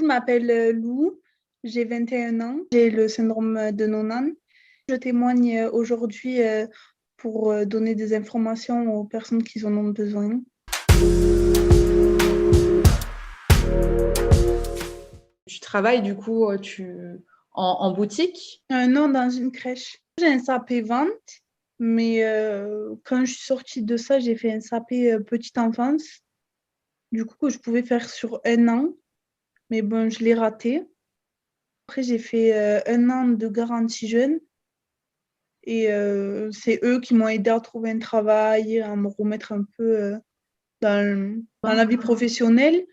je m'appelle Lou, j'ai 21 ans, j'ai le syndrome de Noonan. Je témoigne aujourd'hui pour donner des informations aux personnes qui en ont besoin. Tu travailles du coup en boutique? Non, dans une crèche. J'ai un CAP vente, mais quand je suis sortie de ça, j'ai fait un CAP petite enfance, du coup que je pouvais faire sur un an, mais bon, je l'ai raté. Après, j'ai fait un an de garantie jeune. Et c'est eux qui m'ont aidé à trouver un travail, à me remettre un peu dans la vie professionnelle,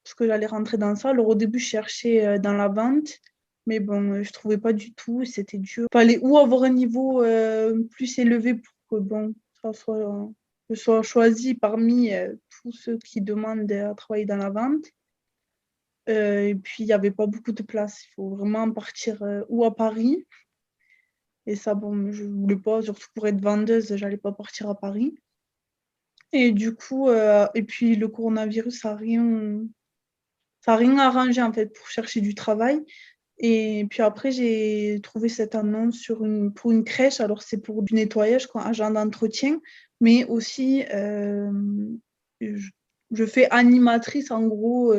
parce que j'allais rentrer dans ça. Alors au début, je cherchais dans la vente, mais bon, je trouvais pas du tout, c'était dur. Il fallait ou avoir un niveau plus élevé pour que bon, je sois choisie parmi tous ceux qui demandent à travailler dans la vente. Et puis, il n'y avait pas beaucoup de place. Il faut vraiment partir ou à Paris. Et ça, bon, je voulais pas, surtout pour être vendeuse, j'allais pas partir à Paris. Et du coup, et puis le coronavirus, ça a rien arrangé en fait pour chercher du travail. Et puis après, j'ai trouvé cette annonce pour une crèche. Alors, c'est pour du nettoyage, quoi, agent d'entretien, mais aussi, je, je fais animatrice en gros.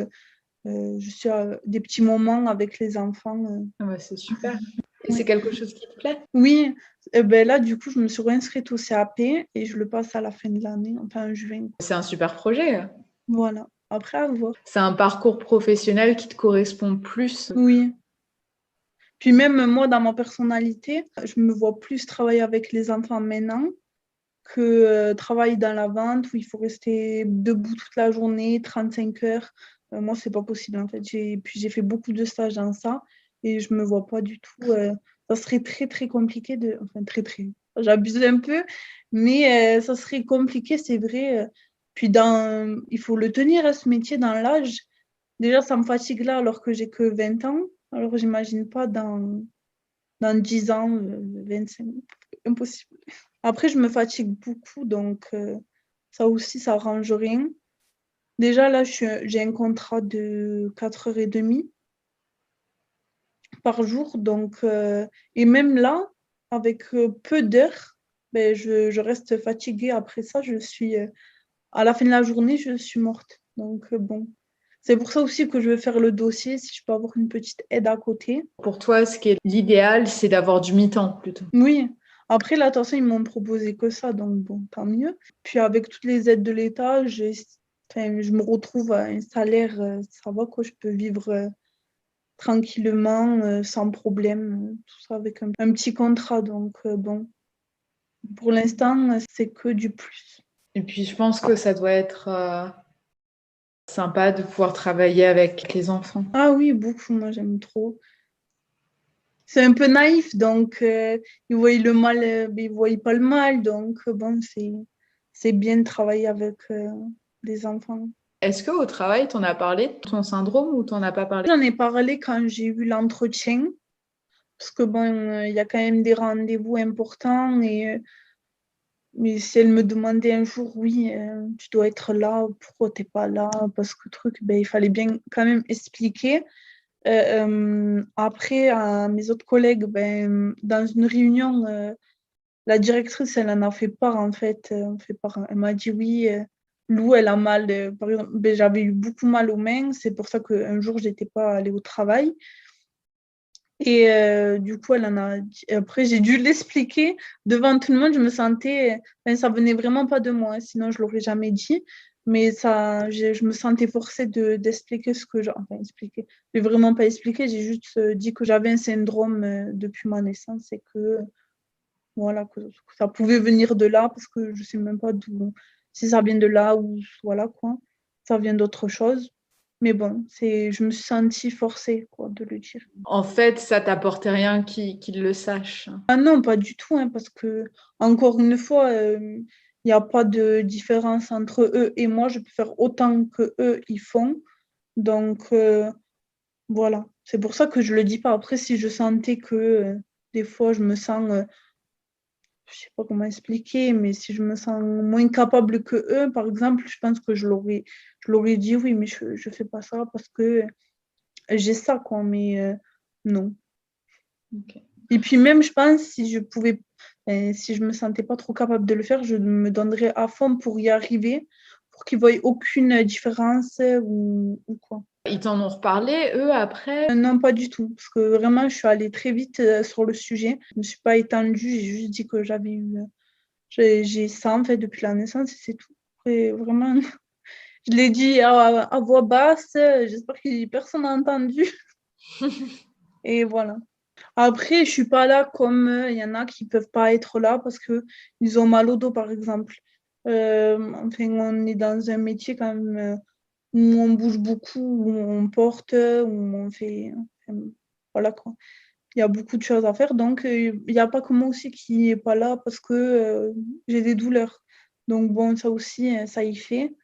Je suis à des petits moments avec les enfants. Ah ouais, c'est super. Et Ouais. c'est quelque chose qui te plaît? Oui, ben là, du coup, je me suis réinscrite au CAP et je le passe à la fin de l'année, enfin en juin. C'est un super projet. Voilà, après à voir. C'est un parcours professionnel qui te correspond plus. Oui, puis même moi, dans ma personnalité, je me vois plus travailler avec les enfants maintenant que travailler dans la vente où il faut rester debout toute la journée, 35 heures. Moi, c'est pas possible en fait. Puis j'ai fait beaucoup de stages dans ça et je me vois pas du tout. Ça serait très très compliqué de. Enfin, très très. J'abuse un peu, mais ça serait compliqué, c'est vrai. Puis il faut le tenir à ce métier dans l'âge. Déjà, ça me fatigue là alors que j'ai que 20 ans. Alors, j'imagine pas dans 10 ans, 25, impossible. Après, je me fatigue beaucoup, donc ça aussi, ça arrange rien. Déjà, là, j'ai un contrat de 4h30 par jour, donc, et même là, avec peu d'heures, ben, je reste fatiguée. Après ça, à la fin de la journée, je suis morte. Donc, bon. C'est pour ça aussi que je vais faire le dossier, si je peux avoir une petite aide à côté. Pour toi, ce qui est l'idéal, c'est d'avoir du mi-temps plutôt. Oui. Après, là, attention, ils m'ont proposé que ça, donc bon, tant mieux. Puis avec toutes les aides de l'État, enfin, je me retrouve à un salaire, ça va quoi, je peux vivre tranquillement, sans problème, tout ça avec un petit contrat. Donc bon, pour l'instant, c'est que du plus. Et puis, je pense que ça doit être sympa de pouvoir travailler avec les enfants. Ah oui, beaucoup, moi j'aime trop. C'est un peu naïf, donc ils voient le mal, mais ils voient pas le mal. Donc bon, c'est bien de travailler avec des enfants. Est-ce qu'au travail, t'en as parlé de ton syndrome ou t'en as pas parlé? J'en ai parlé quand j'ai eu l'entretien, parce que bon, il y a quand même des rendez-vous importants. Mais si elle me demandait un jour, oui, tu dois être là, pourquoi t'es pas là? Parce que truc, ben, il fallait bien quand même expliquer. Après, à mes autres collègues, ben, dans une réunion, la directrice, elle en a fait part, en fait. Elle m'a dit, oui, Lou, elle a mal. Par exemple, ben, j'avais eu beaucoup mal aux mains. C'est pour ça qu'un jour, je n'étais pas allée au travail. Et du coup, elle en a dit. Après, j'ai dû l'expliquer devant tout le monde. Je me sentais. Enfin, ça venait vraiment pas de moi, sinon je l'aurais jamais dit. Mais ça, je me sentais forcée d'expliquer ce que j'ai. Enfin, expliquer. Je n'ai vraiment pas expliqué. J'ai juste dit que j'avais un syndrome depuis ma naissance et que voilà, que ça pouvait venir de là parce que je sais même pas d'où, si ça vient de là ou voilà quoi, ça vient d'autre chose. Mais bon, je me suis sentie forcée quoi, de le dire. En fait, ça t'apportait rien qu'ils le sachent. Ah non, pas du tout, hein, parce que encore une fois, il n'y a pas de différence entre eux et moi. Je peux faire autant que eux ils font. Donc voilà, c'est pour ça que je le dis pas. Après, si je sentais que des fois je me sens je sais pas comment expliquer, mais si je me sens moins capable que eux, par exemple, je pense que je l'aurais dit oui, mais je fais pas ça parce que j'ai ça, quoi, mais non. Ok. Et puis même, je pense, si je pouvais, si je me sentais pas trop capable de le faire, je me donnerais à fond pour y arriver, pour qu'ils voient aucune différence ou quoi. Ils t'en ont reparlé, eux, après? Non, pas du tout, parce que vraiment, je suis allée très vite sur le sujet. Je me suis pas étendue, j'ai juste dit que j'ai ça en fait depuis la naissance et c'est tout. Et vraiment, je l'ai dit à voix basse, j'espère que personne n'a entendu. Et voilà. Après, je suis pas là comme il y en a qui peuvent pas être là parce que ils ont mal au dos, par exemple. Enfin, on est dans un métier quand même où on bouge beaucoup, où on porte, où on fait. Enfin, voilà quoi. Il y a beaucoup de choses à faire, donc il n'y a pas que moi aussi qui est pas là parce que j'ai des douleurs. Donc bon, ça aussi, ça y fait.